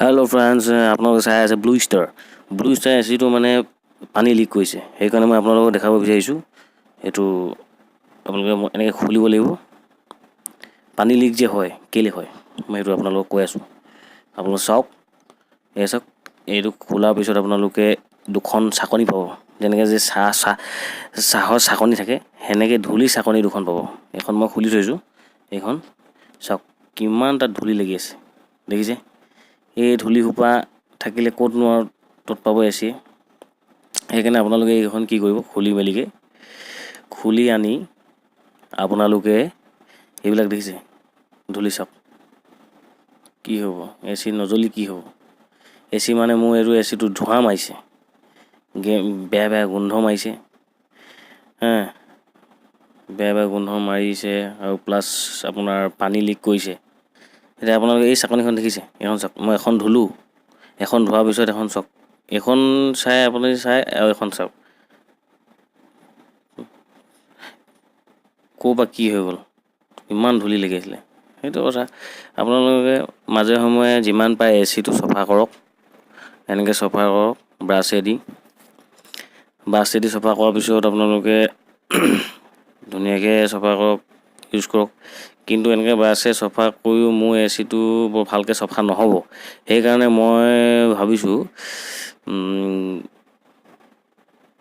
Hello friends, আপোনালোকে চাই আছে ব্লু ষ্টাৰ এচিটো মানে পানী লিক কৰিছে সেইকাৰণে মই আপোনালোকক দেখাব বিচাৰিছোঁ এইটো আপোনালোকে এনেকৈ খুলিব লাগিব পানী লিক যে হয় কেলে হয় মই এইটো আপোনালোকক কৈ আছোঁ আপোনালোকে চাওক চাওক এইটো খোলাৰ পিছত আপোনালোকে দুখন চাকনি পাব যেনেকৈ যে চাহৰ চাকনি থাকে সেনেকৈ ধূলি চাকনি দুখন পাব এখন মই খুলি থৈছোঁ এইখন চাওক কিমান তাত ধূলি লাগি আছে দেখিছে এই ধূলি সোপা থাকিলে ক'তনো আৰু তত পাব এচি সেইকাৰণে আপোনালোকে এইখন কি কৰিব খুলি আনি আপোনালোকে এইবিলাক দেখিছে ধূলি চাওক কি হ'ব এচি নজ্বলি কি হ'ব এচি মানে মোৰ এইটো এচিটো ধোঁৱা মাৰিছে বেয়া গোন্ধ মাৰিছে বেয়া গোন্ধ মাৰিছে আৰু প্লাছ আপোনাৰ পানী লিক কৰিছে এতিয়া আপোনালোকে এই চাকনিখন দেখিছে এখন চাওক মই এখন ধুলোঁ এখন ধোৱাৰ পিছত এখন চাওক এখন চাই আপুনি চাই আৰু এখন চাওক ক'ৰ পৰা কি হৈ গ'ল ইমান ধূলি লাগি আছিলে সেইটো কথা আপোনালোকে মাজে সময়ে যিমান পাৰে এচিটো চফা কৰক এনেকৈ চফা কৰক ব্ৰাছেদি চফা কৰাৰ পিছত আপোনালোকে ধুনীয়াকৈ চফা কৰক ইউজ কৰক কিন্তু এনেকৈ ব্ৰাছে চফা কৰিও মোৰ এচিটো বৰ ভালকৈ চফা নহ'ব সেইকাৰণে মই ভাবিছোঁ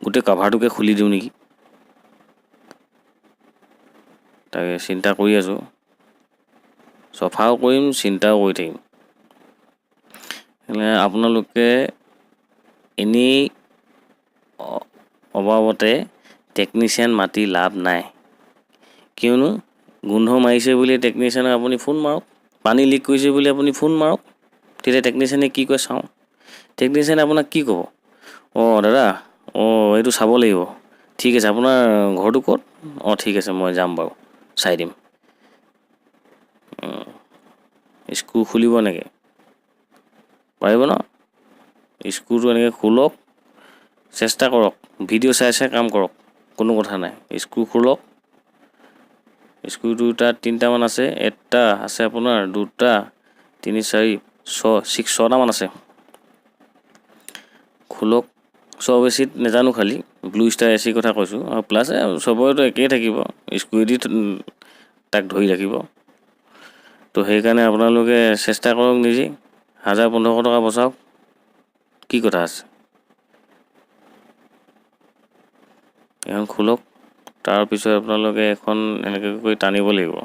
গোটেই কাভাৰটোকে খুলি দিওঁ নেকি তাকে চিন্তা কৰি আছোঁ চফাও কৰিম চিন্তাও কৰি থাকিম আপোনালোকে এনেই অবাবতে টেকনিচিয়ান মাতি লাভ নাই কিয়নো গোন্ধ মাৰিছে বুলি টেকনিচিয়ানক আপুনি ফোন মাৰক পানী লিক কৰিছে বুলি আপুনি ফোন মাৰক তেতিয়া টেকনিচিয়ানে কি কয় চাওঁ টেকনিচিয়ানে আপোনাক কি ক'ব অঁ দাদা এইটো চাব লাগিব ঠিক আছে আপোনাৰ ঘৰটো ক'ত ঠিক আছে মই যাম বাৰু চাই দিম স্ক্ৰু খুলিব এনেকৈ পাৰিব ন স্ক্ৰুটো এনেকৈ খোলক চেষ্টা কৰক ভিডিঅ' চাই কাম কৰক কোনো কথা নাই স্ক্ৰু খোলক স্ক্ৰু তাত 3টামান আছে এটা আছে আপোনাৰ 2টা 3 4 6টামান আছে খোলক চব এচিত নাজানো খালি ব্লু ষ্টাৰ এচিৰ কথা কৈছোঁ আৰু প্লাছ চবৰেতো একেই থাকিব স্ক্ৰুদি তাক ধৰি ৰাখিব তো সেইকাৰণে আপোনালোকে চেষ্টা কৰক নিজেই 1000-1500 টকা বচাওক কি কথা আছে এখন খোলক তাৰপিছত আপোনালোকে এখন এনেকৈ কৰি টানিব লাগিব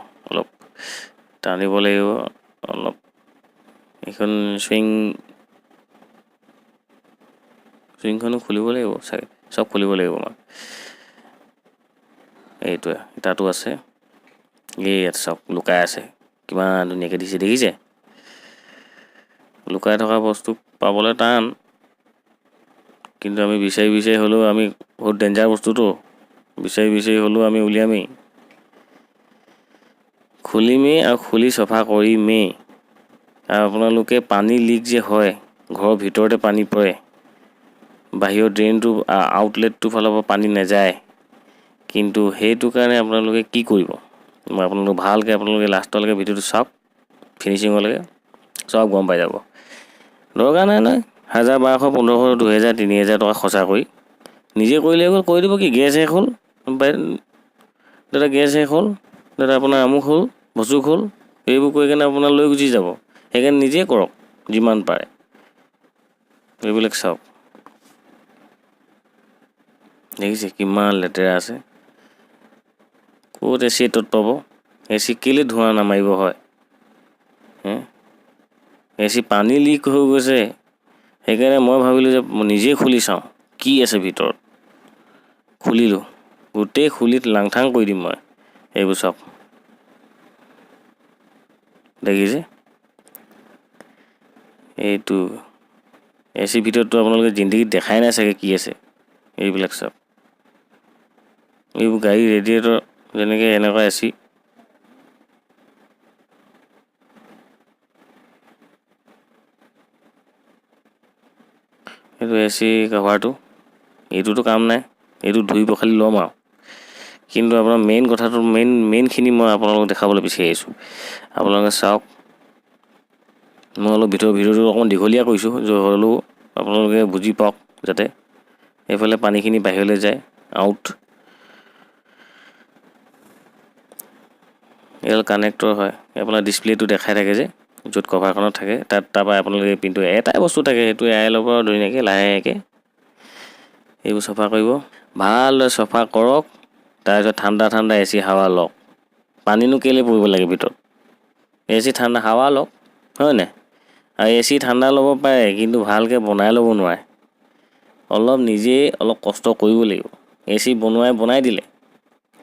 অলপ এইখন চুইংখনো খুলিব লাগিব চাগে চব খুলিব লাগিব মই এইটোৱে তাতো আছে ইয়াত চব লুকাই আছে কিমান ধুনীয়াকৈ দিছে দেখিছে লুকাই থকা বস্তু পাবলৈ টান কিন্তু আমি বিচাৰি হ'লেও আমি বহুত ডেঞ্জাৰ বস্তুটো বিচাৰি হ'লেও আমি উলিয়ামেই খুলিমেই আৰু খুলি চফা কৰিমেই আৰু আপোনালোকে পানী লিক যে হয় ঘৰৰ ভিতৰতে পানী পৰে বাহিৰৰ ড্ৰেইনটো আউটলেটটোৰ ফালৰ পৰা পানী নাযায় কিন্তু সেইটো কাৰণে আপোনালোকে কি কৰিব মই আপোনালোকে লাষ্টলৈকে ভিডিঅ'টো চাওক ফিনিচিঙলৈকে চব গম পাই যাব দৰকাৰ নাই 1000-1200-1500 2000 3000 টকা খৰচা কৰি নিজে কৰিলে কৈ দিব কি গেছ শেষ হ'ল দাদা গেছ শেষ হ'ল দাদা আপোনাৰ আমুক হ'ল বচুক হ'ল এইবোৰ কৈ কেনে আপোনাৰ লৈ গুচি যাব সেইকাৰণে নিজে কৰক যিমান পাৰে এইবিলাক চাওক দেখিছে কিমান লেতেৰা আছে ক'ত এচি তত পাব এচি কেলৈ ধোঁৱা নামাৰিব হয় এচি পানী লিক হৈ গৈছে সেইকাৰণে মই ভাবিলোঁ যে নিজেই খুলি চাওঁ কি আছে ভিতৰত খুলিলোঁ গোটেই খুলিত লাংথাং কৰি দিম মই এইবোৰ চাওক দেখিছে এইটো এচি ভিতৰততো আপোনালোকে জিন্দগীত দেখাই নাই চাগে কি আছে এইবিলাক চাওক এইবোৰ গাড়ী ৰেডিয়েটৰ যেনেকৈ এনেকুৱা এচি এইটো এচি কভাৰটো এইটোতো কাম নাই এইটো ধুই পখালি ল'ম আৰু কিন্তু আপোনাৰ মেইন কথাটো মেইনখিনি মই আপোনালোকক দেখাবলৈ বিচাৰি আহিছোঁ আপোনালোকে চাওক মই অলপ ভিডিঅ'টো অকণমান দীঘলীয়া কৰিছোঁ হ'লেও আপোনালোকে বুজি পাওক যাতে। এইফালে পানীখিনি বাহিৰলৈ যায় আউট। এডাল কানেক্টৰ হয়, আপোনাৰ ডিছপ্লেটো দেখাই থাকে যে য'ত কভাৰখনত থাকে তাৰপৰা আপোনালোকে পিনটো এটাই বস্তু থাকে, সেইটো এৰাই ল'ব ধুনীয়াকৈ লাহেকৈ। এইবোৰ চফা কৰিব, ভালদৰে চফা কৰক। তাৰপিছত ঠাণ্ডা AC হাৱা লওক। পানীনো কেলৈ পৰিব লাগে ভিতৰত? AC ঠাণ্ডা হাৱা লওক, হয় নাই? আৰু AC ঠাণ্ডা ল'ব পাৰে, কিন্তু ভালকৈ বনাই ল'ব নোৱাৰে। অলপ নিজেই অলপ কষ্ট কৰিব লাগিব। AC বনাই দিলে,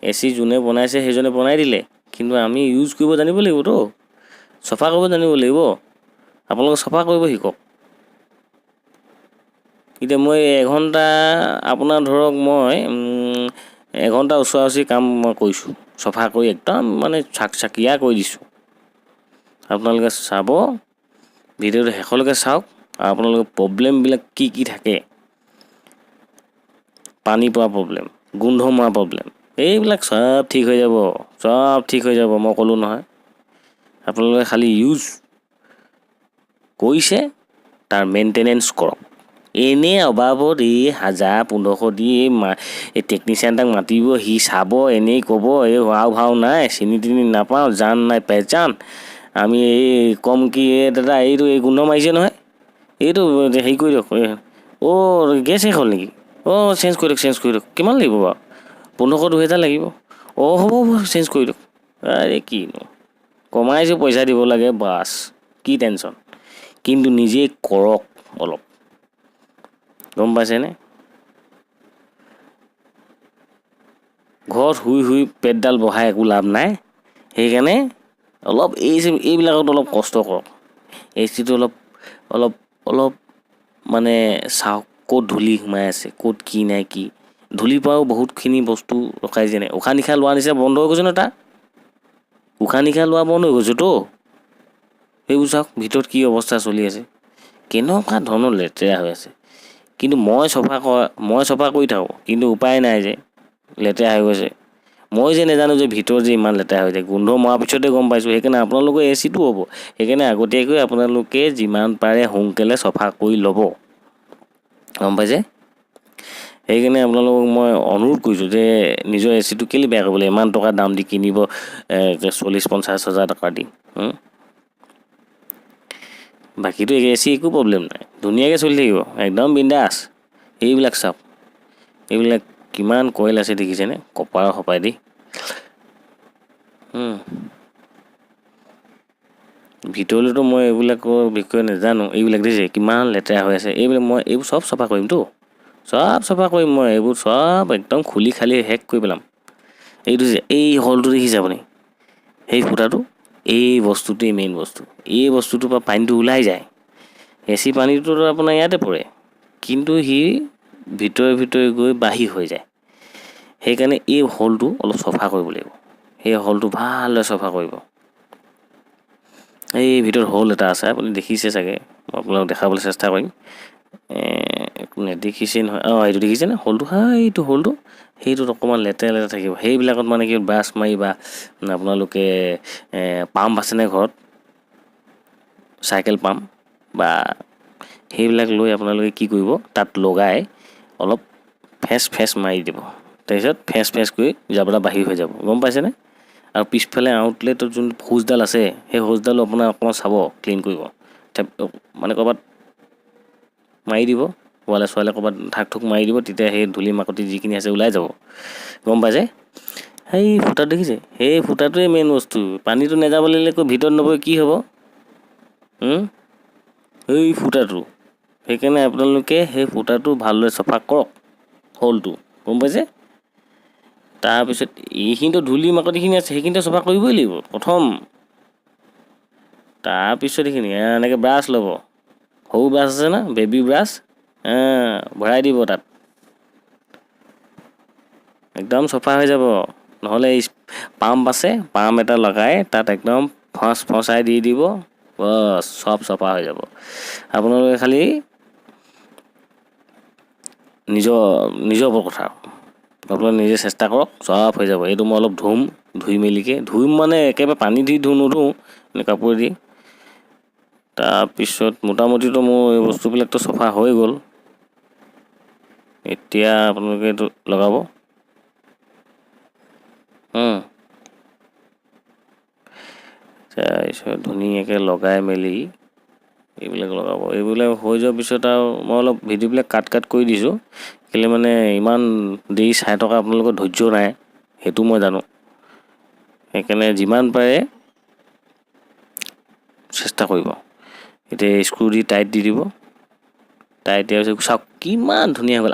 AC যোনে বনাইছে সেইজনে বনাই দিলে, কিন্তু আমি ইউজ কৰিব জানিব লাগিবতো, চফা কৰিব জানিব লাগিব। আপোনালোকে চফা কৰিব শিকক। এতিয়া মই এঘণ্টা আপোনাৰ ধৰক মই এঘণ্টা ওচৰা-ওচৰি কাম মই কৰিছোঁ, চফা কৰি একদম মানে চাকচাকীয়া কৰি দিছোঁ। আপোনালোকে চাব, ভিডিঅ'টো শেষলৈকে চাওক আৰু আপোনালোকৰ প্ৰব্লেমবিলাক কি থাকে। পানী পোৱা প্ৰব্লেম, গোন্ধ মৰা প্ৰব্লেম, এইবিলাক চব ঠিক হৈ যাব, চব ঠিক হৈ যাব। মই ক'লোঁ নহয়, আপোনালোকে খালি ইউজ কৰিছে, তাৰ মেইনটেনেঞ্চ কৰক। এনেই অবাবত 1000-1500 দি এই টেকনিচিয়ান এটাক মাতিব, সি চাব, এনেই ক'ব এই ভাও নাই, চিনি নাপাওঁ, জান নাই পেহচান। আমি এই কম কি দাদা এই গোন্ধ মাৰিছে নহয়, এইটো হেৰি কৰি দিয়ক। গেছ শেষ হ'ল নেকি? চেঞ্জ কৰি দিয়ক। কিমান লাগিব বাৰু? 1500-2000 লাগিব। হ'ব চেঞ্জ কৰি দিয়ক। আৰে কিনো কমাইছোঁ, পইচা দিব লাগে বাছ, কি টেনশ্যন। কিন্তু নিজে কৰক অলপ, গম পাইছেনে? ঘৰত শুই পেটডাল বহাই একো লাভ নাই। সেইকাৰণে অলপ এইবিলাকত অলপ কষ্ট কৰক। ACটো অলপ মানে চাওক, ক'ত ধূলি সোমাই আছে, ক'ত কি নাই কি। ধূলিৰ পৰাও বহুতখিনি বস্তু ৰখাই যেনে উশাহ নিশাহ লোৱা নিচিনা বন্ধ হৈ গৈছে ন তাৰ। উশাহ নিশাহ লোৱা বন্ধ হৈ গৈছেতো। সেইবোৰ চাওক ভিতৰত কি অৱস্থা চলি আছে, কেনেকুৱা ধৰণৰ লেতেৰা হৈ আছে। কিন্তু মই চফা কৰি থাকোঁ, কিন্তু উপায় নাই যে লেতেৰা হৈ গৈছে। মই যে নাজানো যে ভিতৰত যে ইমান লেতেৰা হৈ যায়, গোন্ধ মৰাৰ পিছতে গম পাইছোঁ। সেইকাৰণে আপোনালোকৰ ACটো হ'ব। সেইকাৰণে আগতীয়াকৈ আপোনালোকে যিমান পাৰে সোনকালে চফা কৰি ল'ব, গম পাইছে? সেইকাৰণে আপোনালোকক মই অনুৰোধ কৰিছোঁ যে নিজৰ ACটো কেলৈ বেয়া কৰিব লাগে, ইমান টকা দাম দি কিনিব 40-50 হাজাৰ টকা দি। বাকীটো AC একো প্ৰব্লেম নাই, ধুনীয়াকৈ চলি থাকিব, একদম বিন্দাছ। এইবিলাক চাওক, এইবিলাক কিমান কইল আছে দেখিছেনে, কপাৰ সপাই দি। ভিতৰলৈতো মই এইবিলাকৰ বিষয়ে নাজানো। এইবিলাক দেখিছে কিমান লেতেৰা হৈ আছে, এইবোৰ চব চফা কৰিমতো, চব চফা কৰিম মই। এইবোৰ চব একদম খুলি খালি শেষ কৰি পেলাম। এইটো যে এই হলটো দেখিছে আপুনি, সেই ফুটাটো, এই বস্তুটোৱেই মেইন বস্তু। এই বস্তুটোৰ পৰা পানীটো ওলাই যায়। AC পানীটোতো আপোনাৰ ইয়াতে পৰে, কিন্তু সি ভিতৰে গৈ বাহিৰ হৈ যায়। সেইকাৰণে এই হলটো অলপ চফা কৰিব লাগিব। সেই হলটো ভালদৰে চফা কৰিব। এই ভিতৰত হল এটা আছে, আপুনি দেখিছে চাগে, মই আপোনালোকক দেখাবলৈ চেষ্টা কৰিম। একো নেদেখিছেই নহয়, এইটো দেখিছেনে হলটো? এইটো হলটো, সেইটোত অকণমান লেতেৰা থাকিব। সেইবিলাকত মানে কি ব্ৰাছ মাৰি বা আপোনালোকে পাম্প আছেনে ঘৰত, চাইকেল পাম্প বা সেইবিলাক লৈ আপোনালোকে কি কৰিব, তাত লগাই অলপ ফেচ মাৰি দিব। তাৰপিছত ফেচ কৰি জাবৰা বাহিৰ হৈ যাব, গম পাইছেনে? আৰু পিছফালে আউটলেটৰ যোন হোজডাল আছে, সেই হোজডালো আপোনাৰ অকণমান চাব, ক্লিন কৰিব। মানে ক'ৰবাত মাৰি দিব, ৱালে চোৱালে ক'ৰবাত ঠাক মাৰি দিব, তেতিয়া সেই ধূলি মাকতি যিখিনি আছে ওলাই যাব, গম পাইছে? সেই ফুটাটো দেখিছে, সেই ফুটাটোৱে মেইন বস্তু। পানীটো নাযাব লাগিলে ভিতৰত নগৈ কি হ'ব? এই ফুটাটো। সেইকাৰণে আপোনালোকে সেই ফুটাটো ভালদৰে চফা কৰক, হলটো, গম পাইছে? তাৰপিছত এইখিনিতো ধূলি মাকতিখিনি আছে, সেইখিনিতো চফা কৰিবই লাগিব প্ৰথম। তাৰপিছত এইখিনি এনেকৈ ব্ৰাছ ল'ব, সৰু ব্ৰাছ আছে না, বেবী ব্ৰাছ, ভৰাই দিব তাত, একদম চফা হৈ যাব। নহ'লে পাম্প আছে, পাম্প এটা লগাই তাত একদম ফচাই দি দিব, বছ চব চফা হৈ যাব। আপোনালোকে খালি নিজৰ ওপৰত কথা, আপোনালোকে নিজে চেষ্টা কৰক, চব হৈ যাব। এইটো মই অলপ ধুই মেলিকৈ মানে একেবাৰে পানী দি নুধুওঁ, কাপোৰেদি তাৰপিছত মোটামুটিতো মোৰ এই বস্তুবিলাকতো চফা হৈ গ'ল। এতিয়া আপোনালোকে এইটো লগাব। তাৰপিছত ধুনীয়াকৈ লগাই মেলি এইবিলাক লগাব। এইবিলাক হৈ যোৱাৰ পিছত আৰু মই অলপ ভিডিঅ'বিলাক কাট কৰি দিছোঁ। কেলৈ মানে ইমান দেৰি চাই থকা আপোনালোকৰ ধৈৰ্য নাই, সেইটো মই জানো। সেইকাৰণে যিমান পাৰে চেষ্টা কৰিব। এতিয়া স্ক্ৰু দি টাইট দি দিব। টাইট দিয়াৰ পিছত চাওক কিমান ধুনীয়া হৈ গ'ল।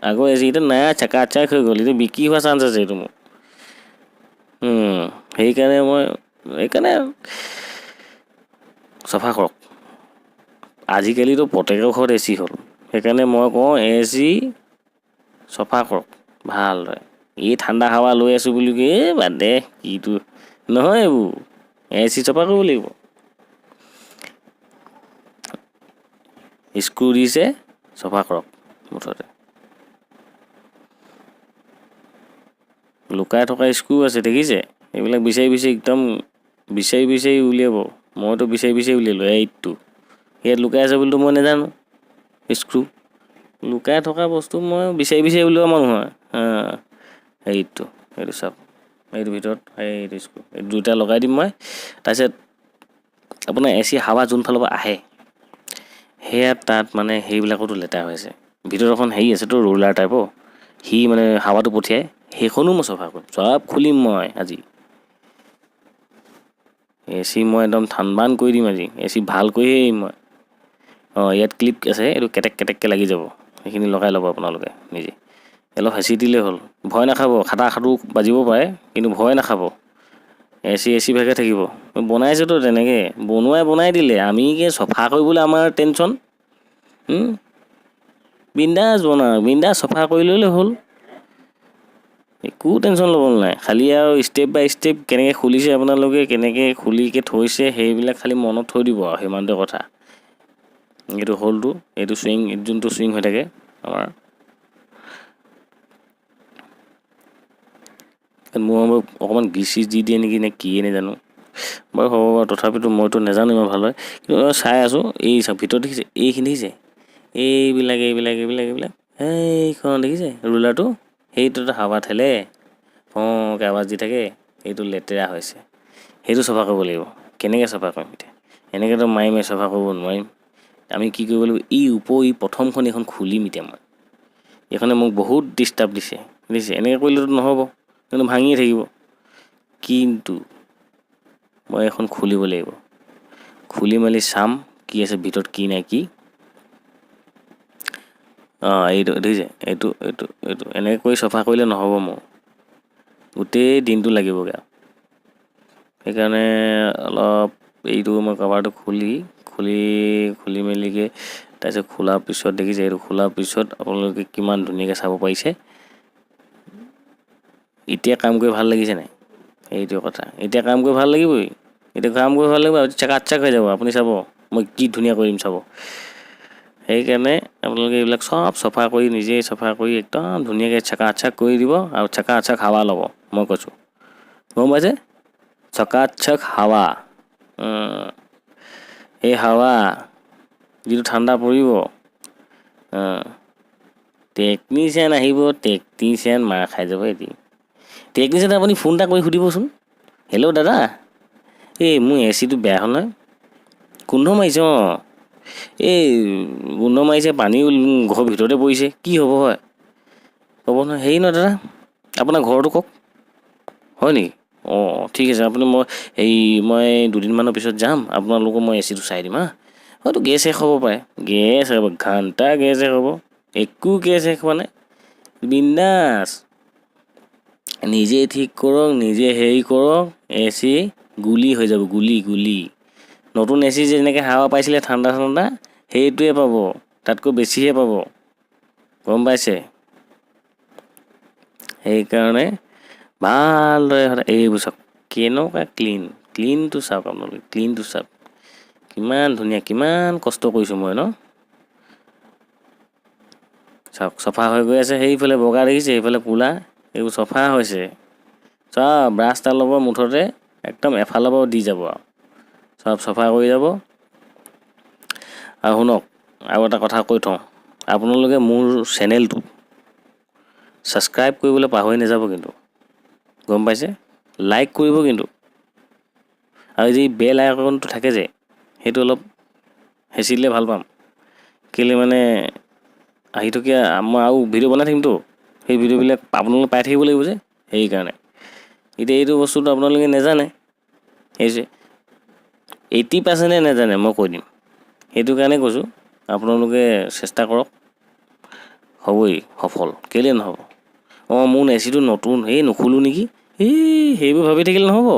আগৰ এচিকেইটা নাই চাকাক হৈ গ'ল। এইটো বিক্ৰী হোৱা চান্স আছে এইটো মোৰ। সেইকাৰণে চফা কৰক। আজিকালিতো প্ৰত্যেকৰ ঘৰত এচি হ'ল। সেইকাৰণে মই কওঁ এচি চফা কৰক ভালদৰে। এই ঠাণ্ডা হাৱা লৈ আছোঁ বুলি কি বাদ দে কিটো নহয় এইবোৰ। এচি চফা কৰিব লাগিব। স্ক্ৰু দিছে চফা কৰক মুঠতে। লুকাই থকা স্ক্ৰু আছে দেখিছে? এইবিলাক বিচাৰি উলিয়াব। মইতো বিচাৰি উলিয়ালোঁ এইটো। ইয়াত লুকাই আছে বুলিতো মই নাজানো। স্ক্ৰু লুকাই থকা বস্তু মই বিচাৰি উলিওৱা মানুহ হয়। এইটো চাওক, এইটো ভিতৰত এইটো স্ক্ৰু এই দুটা লগাই দিম মই। তাৰপিছত আপোনাৰ এচি হাৱা যোনফালৰ পৰা আহে সেয়া তাত মানে সেইবিলাকতো লেতেৰা হৈ আছে। ভিতৰত এখন হেৰি আছেতো ৰোলাৰ টাইপৰ, সি মানে হাৱাটো পঠিয়াই। সেইখনো মই চফা কৰিম, চব খুলিম মই আজি। এচি মই একদম ঠান কৰি দিম আজি। এচি ভাল কৰিয়ে এৰিম মই। ইয়াত ক্লিপ আছে, এইটো কেটেককৈ লাগি যাব। সেইখিনি লগাই ল'ব আপোনালোকে নিজে। অলপ হেঁচি দিলেই হ'ল। ভয় নাখাব, খাটাও বাজিব পাৰে, কিন্তু ভয় নাখাব। এচি ভাগে থাকিব। বনাইছেতো তেনেকৈ বনাই দিলে। আমি কি চফা কৰিবলৈ আমাৰ টেনচন। বিন্দাছ বনাওক, বিন্দাছ চফা কৰি ল'লে হ'ল। একো টেনশ্যন ল'ব নাই। খালি আৰু ষ্টেপ বাই ষ্টেপ কেনেকৈ খুলিছে আপোনালোকে, কেনেকৈ খুলিকৈ থৈছে সেইবিলাক খালি মনত থৈ দিব আৰু সিমানটো কথা। এইটো হ'লটো, এইটো যোনটো চুইং হৈ থাকে আমাৰ। মোৰ অকণমান গ্ৰীচ দি দিয়ে নেকি নে কিয়ে নাজানো। বাৰু হ'ব বাৰু, তথাপিতো মইতো নাজানো ইমান ভালদৰে। কিন্তু চাই আছোঁ এই ভিতৰত দেখিছে এইখিনি দেখিছে এইবিলাক সেইখন দেখিছে ৰোলাৰটো সেইটোতে হাৱা ঠেলে আৱাজ দি থাকে। সেইটো লেতেৰা হৈছে, সেইটো চফা কৰিব লাগিব। কেনেকৈ চফা কৰিম এতিয়া? এনেকৈতো মাৰি চফা কৰিব নোৱাৰিম। আমি কি কৰিব লাগিব, ই প্ৰথমখন এইখন খুলিম এতিয়া মই। এইখনে মোক বহুত ডিষ্টাৰ্ব দিছে বুজিছে। এনেকৈ কৰিলেতো নহ'ব, কিন্তু ভাঙিয়ে থাকিব। কিন্তু মই এখন খুলিব লাগিব। খুলি মেলি চাম কি আছে ভিতৰত, কি নাই কি। এইটো দেখিছে, এইটো এনেকৈ কৰি চফা কৰিলে নহ'ব মোৰ। গোটেই দিনটো লাগিবগৈ। সেইকাৰণে অলপ এইটো মই কভাৰটো খুলি মেলিকৈ তাৰপিছত খোলাৰ পিছত দেখিছে, এইটো খোলাৰ পিছত আপোনালোকে কিমান ধুনীয়াকৈ চাব পাৰিছে। এতিয়া কাম কৰি ভাল লাগিছে নাই? এইটো কথা। এতিয়া কাম কৰি ভাল লাগিবই। চাকাক হৈ যাব। আপুনি চাব মই কি ধুনীয়া কৰিম চাব। সেইকাৰণে আপোনালোকে এইবিলাক চব চফা কৰি নিজেই চফা কৰি একদম ধুনীয়াকৈ চাকাক কৰি দিব আৰু চাকাক হাৱা ল'ব। মই কৈছোঁ গম পাইছে? চাকাক হাৱা, এই হাৱা যিটো ঠাণ্ডা পৰিব। টেকনিচিয়ান আহিব, টেকনিচিয়ান মাৰ খাই যাব এদিন। টেকনিচিয়ান আপুনি ফোন এটা কৰি সুধিবচোন, হেল্ল' দাদা এই মোৰ এচিটো বেয়া হ'ল নহয়, গোন্ধ মাৰিছে। এই গোন্ধ মাৰিছে, পানীও ঘৰৰ ভিতৰতে পৰিছে, কি হ'ব হয়? হ'ব নহয়, হেৰি নহয় দাদা আপোনাৰ ঘৰটো কওক। হয় নেকি? ঠিক আছে। মই দুদিনমানৰ পিছত যাম, আপোনালোকৰ মই এচিটো চাই দিম হা। হয়তো গেছ শেষ হ'ব পাৰে, ঘণ্টা গেছ শেষ হ'ব। একো গেছ শেষ হোৱা নাই, বিন্দাছ। নিজে ঠিক কৰক, নিজে হেৰি কৰক, এচি গুলি হৈ যাব, গুলি। নতুন এচি যেনেকৈ হাৱা পাইছিলে ঠাণ্ডা সেইটোৱে পাব, তাতকৈ বেছিহে পাব। গম পাইছে? সেইকাৰণে ভালদৰে এইবোৰ চাওক কেনেকুৱা ক্লিনটো চাওক আপোনালোকে, ক্লিনটো চাওক কিমান ধুনীয়া, কিমান কষ্ট কৰিছোঁ মই ন। চাওক চফা হৈ গৈ আছে। সেইফালে বগা দেখিছে, সেইফালে ক'লা, এইবোৰ চফা হৈছে। চব ব্ৰাছডাল ল'ব মুঠতে একদম এফালৰ পৰাও দি যাব আৰু চব চফা কৰি যাব। আৰু শুনক আৰু এটা কথা কৈ থওঁ, আপোনালোকে মোৰ চেনেলটো ছাবস্ক্ৰাইব কৰিবলৈ পাহৰি নাযাব কিন্তু, গম পাইছে? লাইক কৰিব কিন্তু, আৰু যি বেল আইকনটো থাকে যে সেইটো অলপ হেঁচি দিলে ভাল পাম। কেলৈ মানে আহি থকা মই আৰু ভিডিঅ' বনাই থাকিমতো, সেই ভিডিঅ'বিলাক আপোনালোকে পাই থাকিব লাগিব যে, সেইকাৰণে। এতিয়া এইটো বস্তুটো আপোনালোকে নাজানে, সেই যে 80% নাজানে, মই কৈ দিম। সেইটো কাৰণে কৈছোঁ, আপোনালোকে চেষ্টা কৰক, হ'বই সফল, কেলৈ নহ'ব। মোৰ এচিটো নতুন, নুখোলোঁ নেকি, সেইবোৰ ভাবি থাকিলে নহ'ব,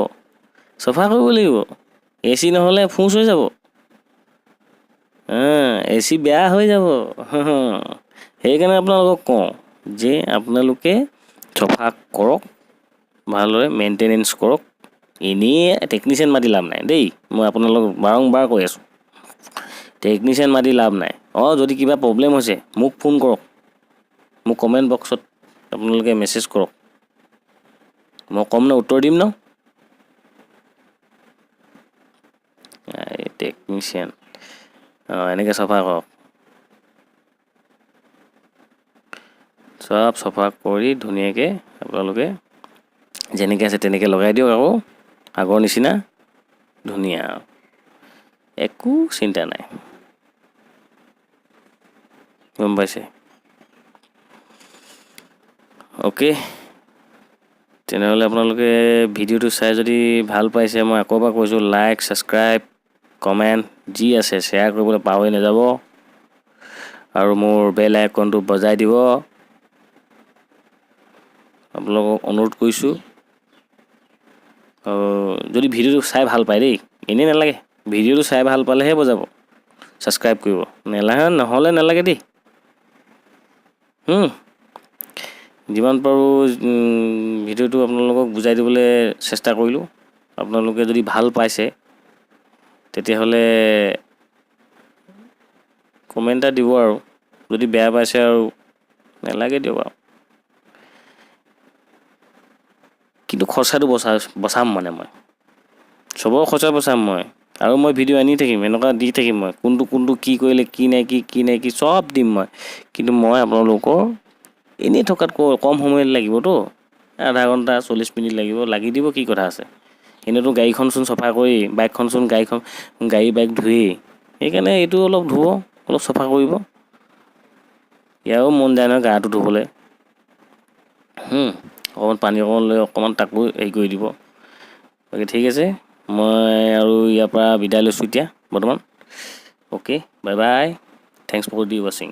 চফা কৰিব লাগিব। এচি নহ'লে ফুচ হৈ যাব, এচি বেয়া হৈ যাব। সেইকাৰণে আপোনালোকক কওঁ যে আপোনালোকে চফা কৰক, ভালদৰে মেইনটেনেঞ্চ কৰক। এনেই টেকনিচিয়ান মাতি লাভ নাই দেই, মই আপোনালোকক বাৰম্বাৰ কৈ আছোঁ। টেকনিচিয়ান মাতি লাভ নাই। যদি কিবা প্ৰব্লেম হৈছে মোক ফোন কৰক, মোক কমেণ্ট বক্সত আপোনালোকে মেছেজ কৰক, মই ক'ম ন, উত্তৰ দিম ন। টেকনিচিয়ান এনেকৈ চফা কৰক, চব চফা কৰি ধুনীয়াকৈ আপোনালোকে যেনেকৈ আছে তেনেকৈ লগাই দিয়ক, আকৌ আগৰ নিচিনা ধুনীয়া, একো চিন্তা নাই, গম পাইছে? অ'কে, তেনেহ'লে আপোনালোকে ভিডিঅ'টো চাই যদি ভাল পাইছে, মই আকৌ এবাৰ কৈছোঁ, লাইক, ছাবস্ক্ৰাইব, কমেণ্ট যি আছে শ্বেয়াৰ কৰিবলৈ পাহৰি নাযাব, আৰু মোৰ বেল আইকনটো বজাই দিব। আপোনালোকক অনুৰোধ কৰিছোঁ, যদি ভিডিঅ'টো চাই ভাল পায় দেই, এনেই নালাগে, ভিডিঅ'টো চাই ভাল পালেহে বজাব, ছাবস্ক্ৰাইব কৰিব, নহ'লে নালাগে দেই। যিমান পাৰোঁ ভিডিঅ'টো আপোনালোকক বুজাই দিবলৈ চেষ্টা কৰিলোঁ। আপোনালোকে যদি ভাল পাইছে তেতিয়াহ'লে কমেণ্ট এটা দিব, আৰু যদি বেয়া পাইছে আৰু নালাগে দিয়ক আৰু। কিন্তু খৰচাটো বচাম মানে মই, চবৰ খৰচা বচাম মই, আৰু মই ভিডিঅ' আনি থাকিম, এনেকুৱা দি থাকিম মই, কোনটো কি কৰিলে কি নাই কি চব দিম মই। কিন্তু মই আপোনালোকৰ এনেই থকাতকৈ কম সময় লাগিবতো, আধা ঘণ্টা 40 মিনিট লাগি দিব, কি কথা আছে। এনেইতো গাড়ীখনচোন চফা কৰি, গাড়ী বাইক ধুয়েই, সেইকাৰণে এইটো অলপ ধুব, অলপ চফা কৰিব। ইয়াৰো মন যায় নহয় গাটো ধুবলৈ, অকণমান পানী লৈ অকণমান তাকো হেৰি কৰি দিব। বাকী ঠিক আছে, মই আৰু ইয়াৰ পৰা বিদায় লৈছোঁ এতিয়া বৰ্তমান। Okay, bye bye, thanks for the ৱাচিং।